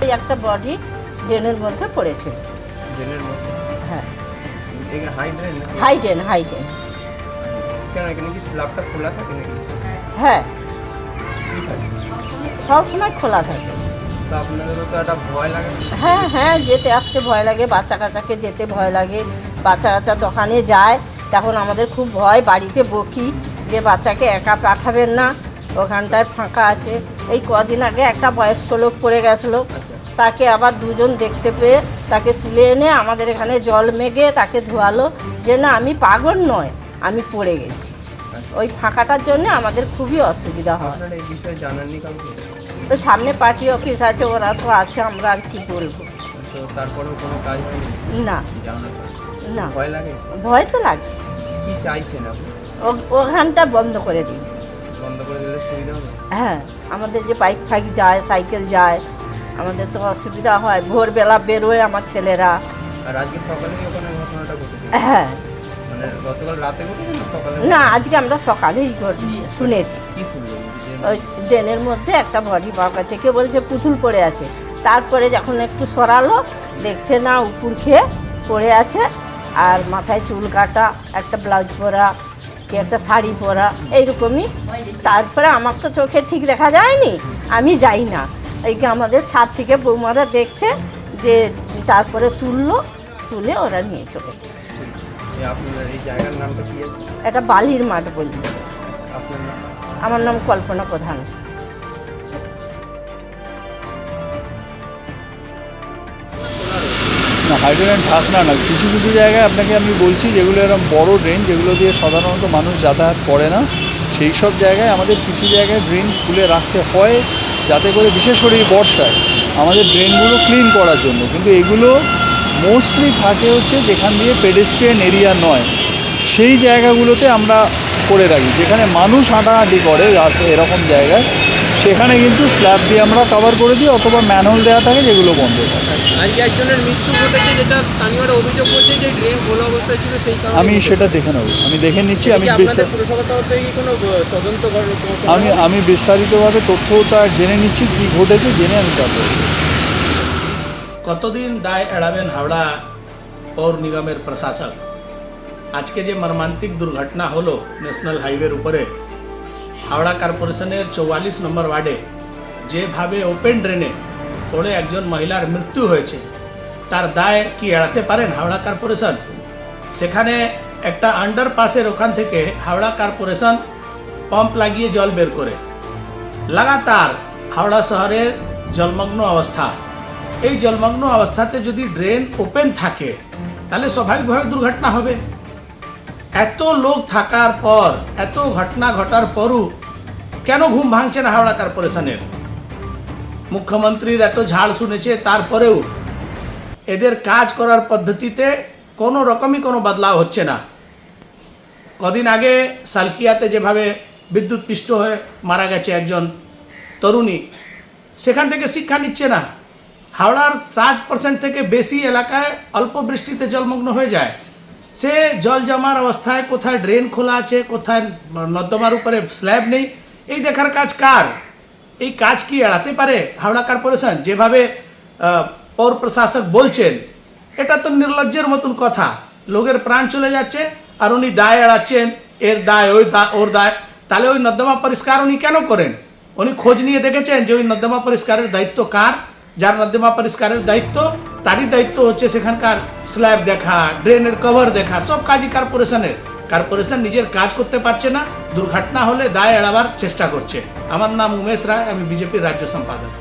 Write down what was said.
এই একটা বডি ড্রেনের মধ্যে পড়েছিল। ড্রেনের মধ্যে? হ্যাঁ। এখানে হাই ড্রেন নাকি? High drain, high drain. কেন এখানে কি স্ল্যাবটা খোলা থাকে নাকি? হ্যাঁ, কি থাকে? সব সময় খোলা থাকে। তো আপনাদেরও তো একটা ভয় লাগে? হ্যাঁ হ্যাঁ, যেতে আসতে ভয় লাগে, বাচ্চা কাচ্চাকে যেতে ভয় লাগে। বাচ্চা কাচ্চা দোকানে যায়, তখন আমাদের খুব ভয়, বাড়িতে বকি যে বাচ্চাকে একা পাঠাবেন না, ওখানটায় ফাঁকা আছে। এই কদিন আগে একটা বয়স্ক লোক পড়ে গেছিলো, আচ্ছা। তাকে আবার দুজন দেখতে পেয়ে তাকে তুলে এনে আমাদের এখানে জল মেঘে তাকে ধোয়ালো যে না আমি পাগল নয়, আমি পড়ে গেছি। ওই ফাঁকাটার জন্য আমাদের খুবই অসুবিধা হয়। আপনারা এই বিষয়ে জানাননি কাউকে? ওই সামনে পার্টি অফিস আছে, ওরা তো আছে, আমরা আর কি বলবো। তো তারপরেও কোনো কাজ হয়নি? না জানার না, ভয় লাগে? ভয় তো লাগে। কি চাইছেন আপনি? ওখানটা বন্ধ করে দিন। বন্ধ করে দিলে সুবিধা হবে? হ্যাঁ, আমাদের যে বাইক ফাইক যায়, সাইকেল যায়, আমাদের তো অসুবিধা হয়। ভোরবেলা বেরোয় আমার ছেলেরা। আর আজকে সকালেই ওখানে ঘটনাটা ঘটেছে? হ্যাঁ। মানে গতকাল রাতে ঘটেছে না সকালে? না, আজকে আমরা সকালেই শুনেছি। কি শুনলেন? ওই ড্রেনের মধ্যে একটা বডি পাওয়া গেছে, কে বলছে পুতুল পড়ে আছে। তারপরে যখন একটু সরালো, দেখছে না উপর খেয়ে পড়ে আছে, আর মাথায় চুল কাটা, একটা ব্লাউজ পরা, কি একটা শাড়ি পরা, এইরকমই। তারপরে আমার তো চোখে ঠিক দেখা যায়নি, আমি যাই না। এইকে আমাদের ছাদ থেকে বৌমারা দেখছে যে, তারপরে তুলে ওরা নিয়ে চলে গেছে। আপনার এই জায়গার নামটা কি আছে? এটা বালির মাঠ বলি। আপনার নাম? আমার নাম কল্পনা প্রধান। না, হাইড্রেন ঢাকনা না, কিছু কিছু জায়গায় আপনাকে আমি বলছি যেগুলো এরকম বড় ড্রেন, যেগুলো দিয়ে সাধারণত মানুষ যাতায়াত করে না, সেই সব জায়গায় আমাদের কিছু জায়গায় ড্রেন খুলে রাখতে হয়, যাতে করে বিশেষ করে এই বর্ষায় আমাদের ড্রেনগুলো ক্লিন করার জন্য। কিন্তু এগুলো মোস্টলি থাকে হচ্ছে যেখান দিয়ে পেডেস্ট্রিয়ান এরিয়া নয়, সেই জায়গাগুলোতে আমরা করে রাখি। যেখানে মানুষ হাঁটাহাঁটি করে এরকম জায়গায়, সেখানে কিন্তু স্ল্যাব দিয়ে আমরা কভার করে দিই, অথবা ম্যানহোল দেওয়া থাকে যেগুলো বন্ধ থাকে। আজকে একজনের মৃত্যু ঘটেছে, যেটা স্থানীয়রা অভিযোগ করছে যে ড্রেন খোলা অবস্থায় ছিল, সেই কারণে। আমি সেটা দেখে নেব, আমি দেখে নিচ্ছি। পুরসভা তরফ থেকে কোনো তদন্ত আমি বিস্তারিতভাবে তথ্যটা জেনে নিচ্ছি, কী ঘটেছে জেনে আমি তারপর। কতদিন দায় এড়াবেন হাওড়া পৌর নিগমের প্রশাসক? আজকে যে মর্মান্তিক দুর্ঘটনা হলো ন্যাশনাল হাইওয়ের উপরে, হাওড়া কর্পোরেশনের 44 নম্বর ওয়ার্ডে যেভাবে ওপেন ড্রেনে পড়ে একজন মহিলার মৃত্যু হয়েছে, তার দায় কি এড়াতে পারেন হাওড়া কর্পোরেশন? সেখানে একটা আন্ডারপাসের ওখান থেকে হাওড়া কর্পোরেশন পাম্প লাগিয়ে জল বের করে, লাগাতার হাওড়া শহরের জলমগ্ন অবস্থা। এই জলমগ্ন অবস্থাতে যদি ড্রেন ওপেন থাকে, তাহলে স্বাভাবিকভাবে দুর্ঘটনা হবে। এত লোক থাকার পর, এত ঘটনা ঘটার পরও কেন ঘুম ভাঙছে না হাওড়া কর্পোরেশনের? মুখ্যমন্ত্রীর এত ঝাড় শুনেছে, তারপরেও এদের কাজ করার পদ্ধতিতে কোনো রকমই কোনো বদলাও হচ্ছে না। কদিন আগে সালকিয়াতে যেভাবে বিদ্যুৎ পৃষ্ঠ হয়ে মারা গেছে একজন তরুণী, সেখান থেকে শিক্ষা নিচ্ছে না। হাওড়ার 60% থেকে বেশি এলাকায় অল্প বৃষ্টিতে জলমগ্ন হয়ে যায়। সে জল জমার অবস্থায় কোথায় ড্রেন খোলা আছে, কোথায় নর্দমার উপরে স্ল্যাব নেই, এই দেখার কাজ কার? এই কাজ কি এড়াতে পারে হাওড়া কর্পোরেশন? যেভাবে পৌর প্রশাসক বলছেন, এটা তো নির্লজ্জের মতন কথা। লোকের প্রাণ চলে যাচ্ছে আর উনি দায় এড়াচ্ছেন, এর দায় ওর দায়। তাহলে ওই নর্দমা পরিষ্কার উনি কেন করেন? উনি খোঁজ নিয়ে দেখেছেন যে ওই নর্দমা পরিষ্কারের দায়িত্ব কার? যার নর্দমা পরিষ্কারের দায়িত্ব, তারই দায়িত্ব হচ্ছে সেখানকার স্ল্যাব দেখা, ড্রেনের কভার দেখা, সব কাজই কর্পোরেশনের। কর্পোরেশন নিজের কাজ করতে পারছে না, দুর্ঘটনা হলে দায় এড়াবার চেষ্টা করছে। আমার নাম উমেশ রায়, আমি বিজেপির রাজ্য সম্পাদক।